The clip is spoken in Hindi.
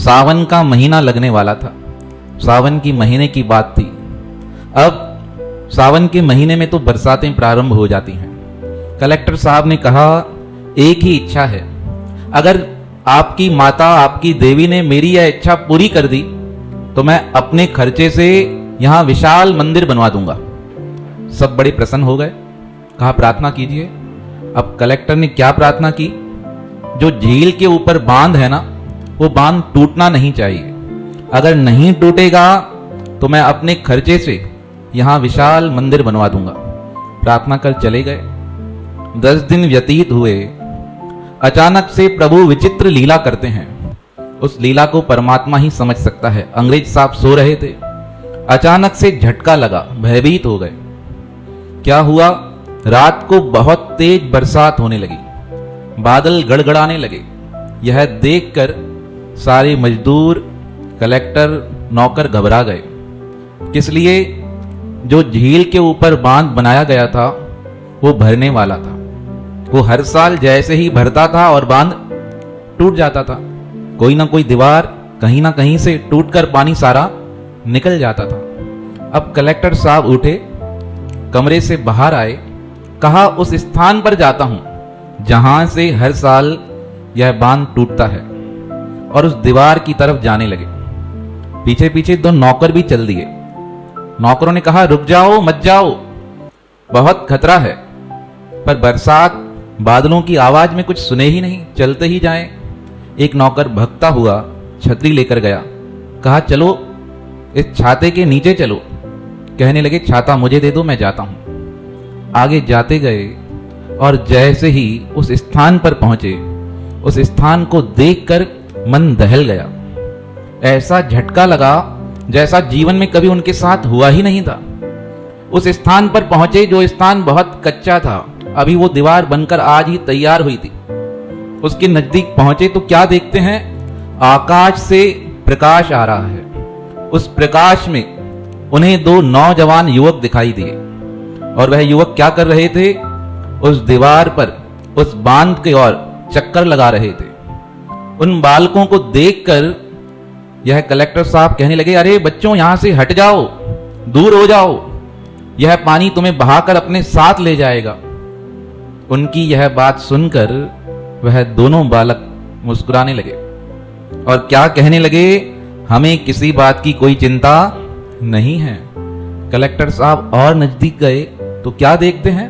सावन का महीना लगने वाला था। सावन की महीने की बात थी। अब सावन के महीने में तो बरसातें प्रारंभ हो जाती हैं। कलेक्टर साहब ने कहा, एक ही इच्छा है, अगर आपकी माता, आपकी देवी ने मेरी यह इच्छा पूरी कर दी तो मैं अपने खर्चे से यहां विशाल मंदिर बनवा दूंगा। सब बड़े प्रसन्न हो गए। कहा, प्रार्थना कीजिए। अब कलेक्टर ने क्या प्रार्थना की? जो झील के ऊपर बांध है ना, वो बांध टूटना नहीं चाहिए। अगर नहीं टूटेगा तो मैं अपने खर्चे से यहां विशाल मंदिर बनवा दूंगा। प्रार्थना कर चले गए। 10 दिन व्यतीत हुए। अचानक से प्रभु विचित्र लीला करते हैं। उस लीला को परमात्मा ही समझ सकता है। अंग्रेज साहब सो रहे थे, अचानक से झटका लगा, भयभीत हो गए। क्या हुआ? रात को बहुत तेज बरसात होने लगी, बादल गड़गड़ाने लगे। यह देखकर सारे मजदूर, कलेक्टर, नौकर घबरा गए। किस लिए? जो झील के ऊपर बांध बनाया गया था वो भरने वाला था। वो हर साल जैसे ही भरता था और बांध टूट जाता था। कोई ना कोई दीवार कहीं ना कहीं से टूटकर पानी सारा निकल जाता था। अब कलेक्टर साहब उठे, कमरे से बाहर आए, कहा, उस स्थान पर जाता हूं जहां से हर साल यह बांध टूटता है, और उस दीवार की तरफ जाने लगे। पीछे पीछे 2 नौकर भी चल दिए। नौकरों ने कहा, रुक जाओ, मत जाओ, बहुत खतरा है। पर बरसात, बादलों की आवाज में कुछ सुने ही नहीं, चलते ही जाएं। एक नौकर भगता हुआ छतरी लेकर गया। कहा, चलो इस छाते के नीचे चलो। कहने लगे, छाता मुझे दे दो, मैं जाता हूं। आगे जाते गए और जैसे ही उस स्थान पर पहुंचे, उस स्थान को देखकर मन दहल गया। ऐसा झटका लगा जैसा जीवन में कभी उनके साथ हुआ ही नहीं था। उस स्थान पर पहुंचे जो स्थान बहुत कच्चा था, अभी वो दीवार बनकर आज ही तैयार हुई थी। उसके नजदीक पहुंचे तो क्या देखते हैं? आकाश से प्रकाश आ रहा है। उस प्रकाश में उन्हें 2 नौजवान युवक दिखाई दिए, और वह युवक क्या कर रहे थे? उस दीवार पर, उस बांध के ओर चक्कर लगा रहे थे। उन बालकों को देखकर यह कलेक्टर साहब कहने लगे, अरे बच्चों, यहां से हट जाओ, दूर हो जाओ, यह पानी तुम्हें बहाकर अपने साथ ले जाएगा। उनकी यह बात सुनकर वह दोनों बालक मुस्कुराने लगे और क्या कहने लगे, हमें किसी बात की कोई चिंता नहीं है। कलेक्टर साहब और नजदीक गए तो क्या देखते हैं?